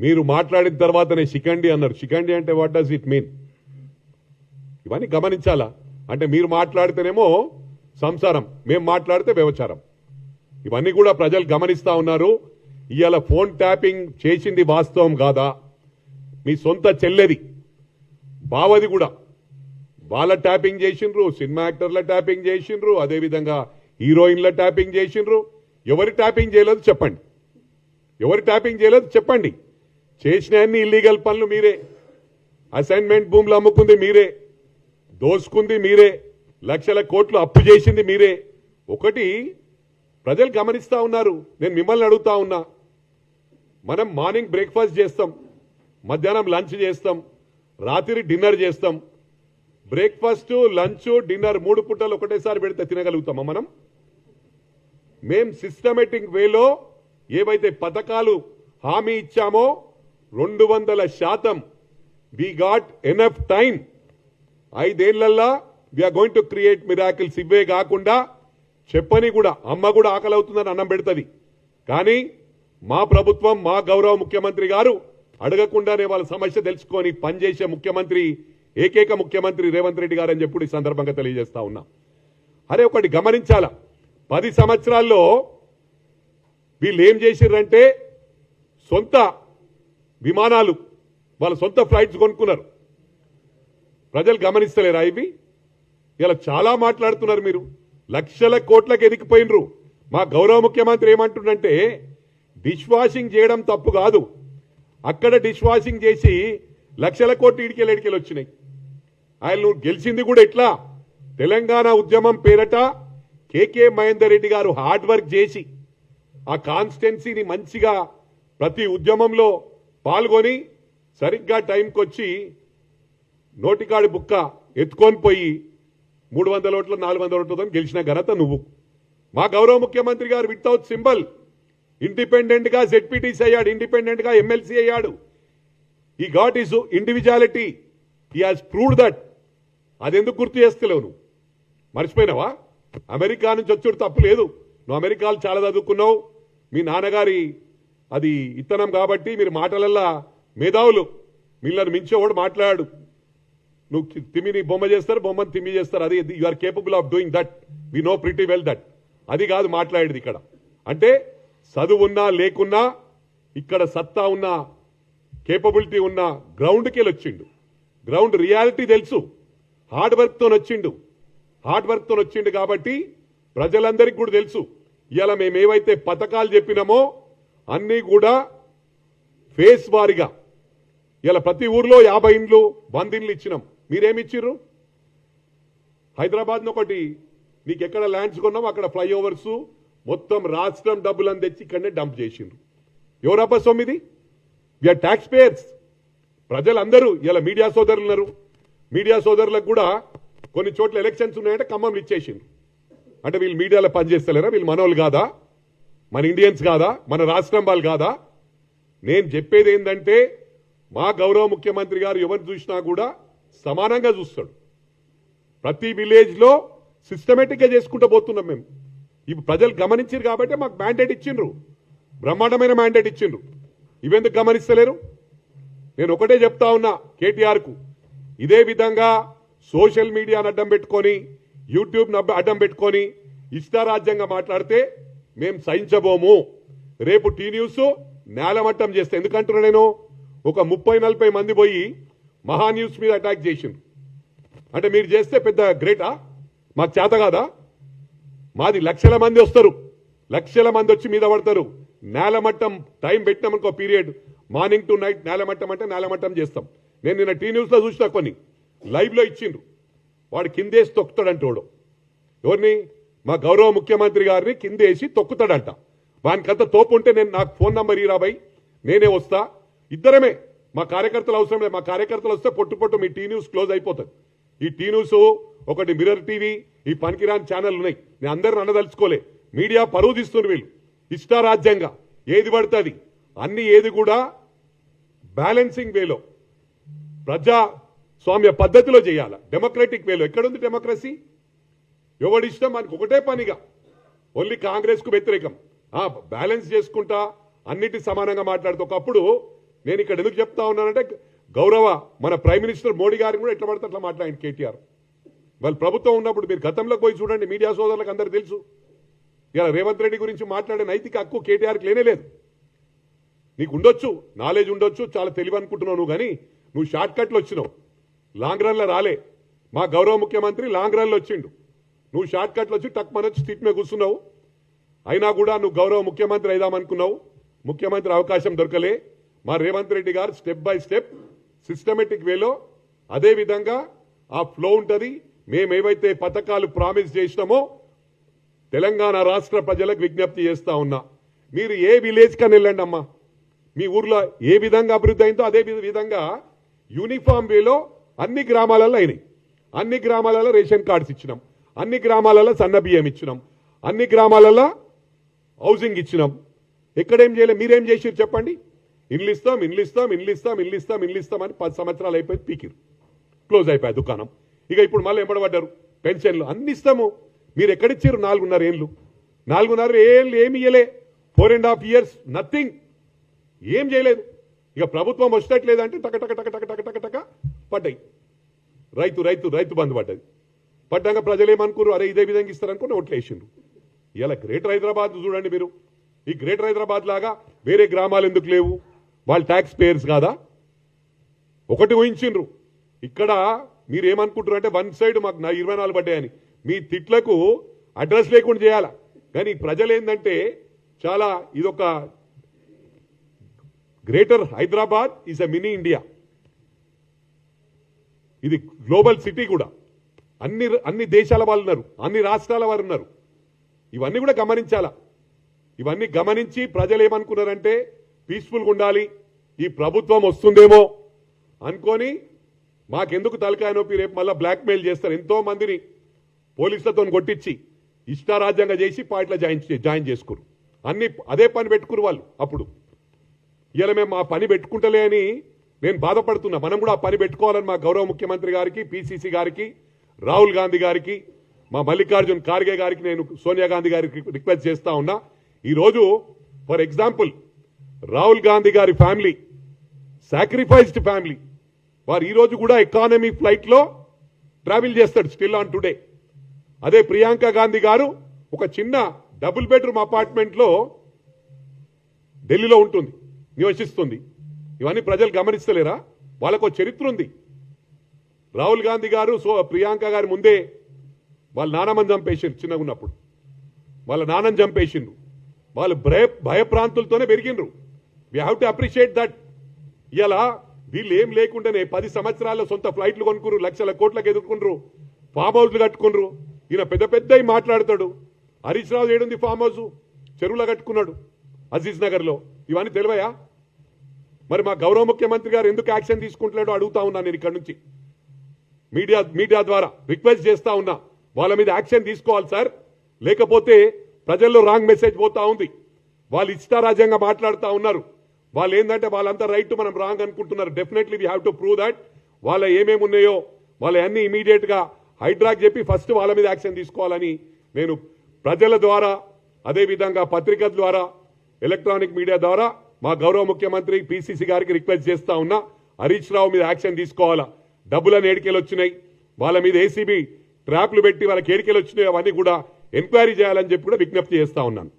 మీరు మాట్లాడిన తర్వాతనే శిఖండి అన్నారు. శిఖండి అంటే వాట్ డస్ ఇట్ మీన్? ఇవన్నీ గమనించాలా? అంటే మీరు మాట్లాడితేనేమో సంసారం, మేము మాట్లాడితే వ్యభిచారం. ఇవన్నీ కూడా ప్రజలు గమనిస్తా ఉన్నారు. ఇవాళ ఫోన్ ట్యాపింగ్ చేసింది వాస్తవం కాదా? మీ సొంత చెల్లెది బావది కూడా వాళ్ళ ట్యాపింగ్ చేసిండ్రు, సినిమా యాక్టర్ల ట్యాపింగ్ చేసిండ్రు, అదేవిధంగా హీరోయిన్ల ట్యాపింగ్ చేసిండ్రు. ఎవరి ట్యాపింగ్ చేయలేదు చెప్పండి, ఎవరి ట్యాపింగ్ చేయలేదు చెప్పండి. చేసిన అన్ని ఇల్లీగల్ పనులు మీరే, అసైన్మెంట్ భూములు అమ్ముకుంది మీరే, దోసుకుంది మీరే, లక్షల కోట్లు అప్పు చేసింది మీరే. ఒకటి ప్రజలు గమనిస్తా ఉన్నారు. నేను మిమ్మల్ని అడుగుతా ఉన్నా, మనం మార్నింగ్ బ్రేక్ఫాస్ట్ చేస్తాం, మధ్యాహ్నం లంచ్ చేస్తాం, రాత్రి డిన్నర్ చేస్తాం. బ్రేక్ఫాస్ట్, లంచ్, డిన్నర్ 3 పూటలు ఒకటేసారి పెడితే తినగలుగుతామా మనం? మేం సిస్టమేటిక్ వేలో ఏవైతే పథకాలు హామీ ఇచ్చామో 200% వి గాట్ ఎనఫ్ టైం. 5 ఏళ్లల్లా we are going to create miracles. ఇవే కాకుండా చెప్పని కూడా అమ్మ కూడా ఆకలి అవుతుందని అన్నం పెడుతుంది. కానీ మా ప్రభుత్వం, మా గౌరవ ముఖ్యమంత్రి గారు అడగకుండానే వాళ్ళ సమస్య తెలుసుకొని పనిచేసే ముఖ్యమంత్రి, ఏకైక ముఖ్యమంత్రి రేవంత్ రెడ్డి గారు అని చెప్పి ఈ సందర్భంగా తెలియజేస్తా ఉన్నా. అరే ఒకటి గమనించాల, 10 సంవత్సరాల్లో వీళ్ళు ఏం చేసిర్రంటే సొంత విమానాలు, వాళ్ళ సొంత ఫ్లైట్స్ కొనుక్కున్నారు. ప్రజలు గమనిస్తలేరా ఇవి? ఇలా చాలా మాట్లాడుతున్నారు మీరు. లక్షల కోట్లకు ఎదిగిపోయినరు. మా గౌరవ ముఖ్యమంత్రి ఏమంటుండంటే డిష్ వాషింగ్ చేయడం తప్పు కాదు, అక్కడ డిష్ వాషింగ్ చేసి లక్షల కోట్లు ఇడికెళ్ళి వచ్చినాయి. ఆయన గెలిచింది కూడా ఇట్లా తెలంగాణ ఉద్యమం పేరట కేకే మహేందర్ రెడ్డి గారు హార్డ్ వర్క్ చేసి ఆ కాన్స్టిట్యున్సీని మంచిగా ప్రతి ఉద్యమంలో పాల్గొని సరిగ్గా టైంకి వచ్చి నోటికాడి బుక్క ఎత్తుకొని పోయి 300 ఓట్లు 400 ఓట్లతో గెలిచిన ఘనత నువ్వు. మా గౌరవ ముఖ్యమంత్రి గారు వితౌట్ సింబల్ ఇండిపెండెంట్ గా జెడ్పీటీసీ అయ్యాడు, ఇండిపెండెంట్ గా ఎమ్మెల్సీ అయ్యాడు. ఈ got is individuality, he has proved that. అదెందుకు గుర్తు చేస్తలేవు నువ్వు? మర్చిపోయినావా? అమెరికా నుంచి వచ్చాడు తప్పు లేదు, నువ్వు అమెరికాలో చాలా చదువుకున్నావు, మీ నాన్నగారి అది ఇత్తనం కాబట్టి మీరు మాటలల్లా మేధావులు, మిమ్మల్ని మించేవాడు మాట్లాడు. నువ్వు తిమ్మిని బొమ్మ చేస్తారు, బొమ్మని తిమ్మి చేస్తారు. అది you are capable of doing that, we know pretty well that. అది కాదు మాట్లాడేది ఇక్కడ. అంటే చదువున్నా లేకున్నా ఇక్కడ సత్తా ఉన్న కేపబిలిటీ ఉన్న గ్రౌండ్కి వెళ్ళి వచ్చిండు. గ్రౌండ్ రియాలిటీ తెలుసు, హార్డ్ వర్క్తో వచ్చిండు కాబట్టి ప్రజలందరికీ కూడా తెలుసు. ఇలా మేమేవైతే పథకాలు చెప్పినామో అన్నీ కూడా ఫేస్ వారిగా ఇలా ప్రతి ఊర్లో 50 ఇండ్లు 100 ఇండ్లు ఇచ్చినాం. మీరేమిచ్చిర్రు? హైదరాబాద్ ఒకటి నీకు ఎక్కడ ల్యాండ్స్ కొన్నావు అక్కడ ఫ్లైఓవర్స్ మొత్తం రాష్ట్రం డబ్బులను తెచ్చి ఇక్కడనే డంప్ చేసిండ్రు. ఎవరబ్బా సొమ్మిది? We are tax payers. ప్రజలందరూ ఇలా మీడియా సోదరులు ఉన్నారు, మీడియా సోదరులకు కూడా కొన్ని చోట్ల ఎలక్షన్స్ ఉన్నాయంటే ఖమ్మంలు ఇచ్చేసిండ్రు. అంటే వీళ్ళు మీడియాలో పనిచేస్తలేరా? వీళ్ళు మనోళ్ళు కాదా? మన ఇండియన్స్ కాదా? మన రాష్ట్రం వాళ్ళు కాదా? నేను చెప్పేది ఏంటంటే మా గౌరవ ముఖ్యమంత్రి గారు ఎవరు చూసినా కూడా సమానంగా చూస్తాడు. ప్రతి విలేజ్ లో సిస్టమేటిక్ గా చేసుకుంటూ పోతున్నాం మేము. ఇప్పుడు ప్రజలు గమనించారు కాబట్టి మాకు మ్యాండేట్ ఇచ్చిండ్రు, బ్రహ్మాండమైన మ్యాండేట్ ఇచ్చిండ్రు. ఇవెందుకు గమనిస్తలేరు? నేను ఒకటే చెప్తా ఉన్నా కేటీఆర్ కు, ఇదే విధంగా సోషల్ మీడియాను అడ్డం పెట్టుకొని యూట్యూబ్ అడ్డం పెట్టుకొని ఇష్టారాజ్యంగా మాట్లాడితే మేము సహించబోము. రేపు టీ న్యూస్ నేలమట్టం చేస్తే, ఎందుకంటున్నా నేను, ఒక 30-40 మంది పోయి మహా న్యూస్ మీద అటాక్ చేసిండ్రు. అంటే మీరు చేస్తే పెద్ద గ్రేటా? మాకు చేత కాదా? మాది లక్షల మంది వస్తారు, లక్షల మంది వచ్చి మీద పడతారు. నేలమట్టం టైం పెట్టినామనుకో పీరియడ్, మార్నింగ్ టు నైట్ నేలమట్టం అంటే నేలమట్టం చేస్తాం. నేను నిన్న టీ న్యూస్ లో చూసిన కొన్ని లైవ్ లో ఇచ్చిండ్రు. వాడు కిందేసి తొక్కుతాడంటోడు. ఎవరిని? మా గౌరవ ముఖ్యమంత్రి గారిని కిందేసి తొక్కుతాడంట. వానికంత తోపు ఉంటే నేను నాకు ఫోన్ నంబర్ ఇరాబాయి, నేనే వస్తా. ఇద్దరమే, మా కార్యకర్తలు అవసరం లేదు. మా కార్యకర్తలు వస్తే పొట్టు మీ టీ న్యూస్ క్లోజ్ అయిపోతుంది. ఈ టీ న్యూస్ ఒకటి, మిర్రర్ టీవీ, ఈ పనికిరాని ఛానల్ ఉన్నాయి. నేను అందరిని అనదలుచుకోలే. మీడియా పరువు తీస్తున్నారు వీళ్ళు ఇష్టారాజ్యంగా, ఏది పడుతుంది అన్ని, ఏది కూడా బ్యాలెన్సింగ్ వేలో ప్రజాస్వామ్య పద్ధతిలో చేయాలి, డెమోక్రటిక్ వేలో. ఎక్కడుంది డెమోక్రసీ? ఎవడిష్టం మనకు ఒకటే పనిగా ఓన్లీ కాంగ్రెస్ కు వ్యతిరేకం. బ్యాలెన్స్ చేసుకుంటా అన్నిటి సమానంగా మాట్లాడుతూ. ఒకప్పుడు నేను ఇక్కడ ఎందుకు చెప్తా ఉన్నానంటే గౌరవ మన ప్రైమ్ మినిస్టర్ మోడీ గారిని కూడా ఎట్లా పడితే అట్లా మాట్లాడింది కేటీఆర్. వాళ్ళు ప్రభుత్వం ఉన్నప్పుడు మీరు గతంలోకి పోయి చూడండి, మీడియా సోదరులకు అందరూ తెలుసు. ఇలా రేవంత్ రెడ్డి గురించి మాట్లాడే నైతిక హక్కు కేటీఆర్కి లేనే లేదు. నీకు ఉండొచ్చు, నాలెడ్జ్ ఉండొచ్చు, చాలా తెలివి అనుకుంటున్నావు నువ్వు, కానీ నువ్వు షార్ట్ కట్లు వచ్చినావు, లాంగ్ రన్లో రాలే. మా గౌరవ ముఖ్యమంత్రి లాంగ్ రన్లో వచ్చిండు, నువ్వు షార్ట్ కట్లు వచ్చి టక్ మనొచ్చి సీట్ మీద కూర్చున్నావు. అయినా కూడా నువ్వు గౌరవ ముఖ్యమంత్రి అయిదామనుకున్నావు, ముఖ్యమంత్రి అవకాశం దొరకలే. మా రేవంత్ రెడ్డి గారు స్టెప్ బై స్టెప్ సిస్టమేటిక్ వేలో అదే విధంగా ఆ ఫ్లో ఉంటుంది. మేమేవైతే పథకాలు ప్రామిస్ చేసినామో తెలంగాణ రాష్ట్ర ప్రజలకు విజ్ఞప్తి చేస్తా ఉన్నా, మీరు ఏ విలేజ్ కని వెళ్ళండి అమ్మా, మీ ఊర్లో ఏ విధంగా అభివృద్ధి అయిందో అదే విధంగా యూనిఫామ్ వేలో అన్ని గ్రామాలలో అయినాయి. అన్ని గ్రామాలలో రేషన్ కార్డ్స్ ఇచ్చినాం, అన్ని గ్రామాలలో సన్న బియ్యం ఇచ్చినాం, అన్ని గ్రామాలలో హౌసింగ్ ఇచ్చినాం. ఎక్కడేం చేయలేదు, మీరేం చేసిరు చెప్పండి? ఇల్లు ఇస్తాం అని 10 సంవత్సరాలు అయిపోయింది, పీకిరు, క్లోజ్ అయిపోయాయి దుకాణం. ఇక ఇప్పుడు మళ్ళీ ఎంబడబడ్డారు, పెన్షన్లు అన్ని ఇస్తాము. మీరు ఎక్కడిచ్చారు 4.5 ఏళ్ళు? 4.5 ఏళ్ళు ఏమి ఇయ్యలే, 4.5 years నథింగ్, ఏం చేయలేదు. ఇక ప్రభుత్వం వచ్చేట్లేదంటే టక టక టక టక టక టక టక పడ్డాయి. రైతు బంధు పడ్డది. పడ్డాక ప్రజలు ఏమనుకున్నారు, అరే ఇదే విధంగా ఇస్తారనుకుని ఓట్లు వేసిండ్రు. ఇలా గ్రేటర్ హైదరాబాద్ చూడండి మీరు, ఈ గ్రేటర్ హైదరాబాద్ లాగా వేరే గ్రామాలు ఎందుకు లేవు? వాళ్ళు ట్యాక్స్ పేయర్స్ కాదా? ఒకటి ఊహించిండ్రు. ఇక్కడ మీరు ఏమనుకుంటారు అంటే వన్ సైడ్ మాకు 24 పడ్డాయని, మీ తిట్లకు అడ్రస్ లేకుండా చేయాలా. కానీ ప్రజలు ఏంటంటే చాలా ఇదొక greater Hyderabad is a mini India, ఇది గ్లోబల్ సిటీ కూడా. అన్ని దేశాల వాళ్ళు ఉన్నారు, అన్ని రాష్ట్రాల వారు ఉన్నారు. ఇవన్నీ కూడా గమనించాలా. ఇవన్నీ గమనించి ప్రజలు ఏమనుకున్నారంటే పీస్ఫుల్గా ఉండాలి, ఈ ప్రభుత్వం వస్తుందేమో అనుకొని మాకెందుకు తలకాయ నొప్పి, రేపు మళ్ళీ బ్లాక్మెయిల్ చేస్తారు. ఎంతో మందిని పోలీసులతో కొట్టించి ఇష్టారాజ్యంగా చేసి పార్టీలో జాయిన్ చేసుకురు. అదే పని పెట్టుకురు వాళ్ళు. అప్పుడు ఇలా మేము ఆ పని పెట్టుకుంటలే అని నేను బాధపడుతున్నా. మనం కూడా ఆ పని పెట్టుకోవాలని మా గౌరవ ముఖ్యమంత్రి గారికి, పిసిసి గారికి, రాహుల్ గాంధీ గారికి, మా మల్లికార్జున్ ఖార్గే గారికి, నేను సోనియా గాంధీ గారికి రిక్వెస్ట్ చేస్తా ఉన్నా. ఈరోజు ఫర్ ఎగ్జాంపుల్ రాహుల్ గాంధీ గారి ఫ్యామిలీ సాక్రిఫైస్డ్ ఫ్యామిలీ, వారు ఈరోజు కూడా ఎకానమీ ఫ్లైట్లో ట్రావెల్ చేస్తాడు స్టిల్ ఆన్ టుడే. అదే ప్రియాంక గాంధీ గారు ఒక చిన్న డబుల్ బెడ్రూమ్ అపార్ట్మెంట్లో ఢిల్లీలో ఉంటుంది, నివసిస్తుంది. ఇవన్నీ ప్రజలు గమనిస్తలేరా? వాళ్ళకు చరిత్ర ఉంది. రాహుల్ గాంధీ గారు ప్రియాంక గారి ముందే వాళ్ళ నాన్నమ్మని చంపేసిండ్రు, చిన్నగా ఉన్నప్పుడు వాళ్ళ నాన్నని చంపేసిండ్రు. వాళ్ళు భయప్రాంతులతోనే పెరిగిండ్రు. We have to appreciate that. ఇలా వీళ్ళు ఏం లేకుండానే 10 సంవత్సరాల్లో సొంత ఫ్లైట్లు కొనుక్కురు, లక్షల కోట్లకు ఎదుర్కొండ్రు, ఫామ్ హౌస్లు కట్టుకున్నారు. ఈయన పెద్ద మాట్లాడతాడు. హరీష్ రావు ఏడుంది ఫామ్ హౌస్, చెరువులో కట్టుకున్నాడు అజీజ్ నగర్లో. ఇవన్నీ తెలివయా? మరి మా గౌరవ ముఖ్యమంత్రి గారు ఎందుకు యాక్షన్ తీసుకుంటున్నాడో అడుగుతా ఉన్నా. నేను ఇక్కడ నుంచి మీడియా ద్వారా రిక్వెస్ట్ చేస్తా ఉన్నా, వాళ్ళ మీద యాక్షన్ తీసుకోవాలి సార్. లేకపోతే ప్రజల్లో రాంగ్ మెసేజ్ పోతా ఉంది. వాళ్ళు ఇష్టారాజ్యంగా మాట్లాడుతూ ఉన్నారు. వాళ్ళు ఏంటంటే వాళ్ళంతా రైట్, మనం రాంగ్ అనుకుంటున్నారు. Definitely we have to prove that. వాళ్ళ ఏమేమి ఉన్నాయో వాళ్ళ అన్ని ఇమీడియట్ గా హైడ్రాక్ చెప్పి ఫస్ట్ వాళ్ళ మీద యాక్షన్ తీసుకోవాలని నేను ప్రజల ద్వారా, అదేవిధంగా పత్రికల ద్వారా, ఎలక్ట్రానిక్ మీడియా ద్వారా మా గౌరవ ముఖ్యమంత్రి పిసిసి గారికి రిక్వెస్ట్ చేస్తా ఉన్నా. హరీష్ రావు మీద యాక్షన్ తీసుకోవాలా. డబ్బులని ఏడికెళ్ళి వచ్చినాయి, వాళ్ళ మీద ఏసీబీ ట్రాప్లు పెట్టి వాళ్ళకి ఏడికెళ్ళి వచ్చినాయి, అవన్నీ కూడా ఎంక్వైరీ చేయాలని చెప్పి కూడా విజ్ఞప్తి చేస్తా ఉన్నాను.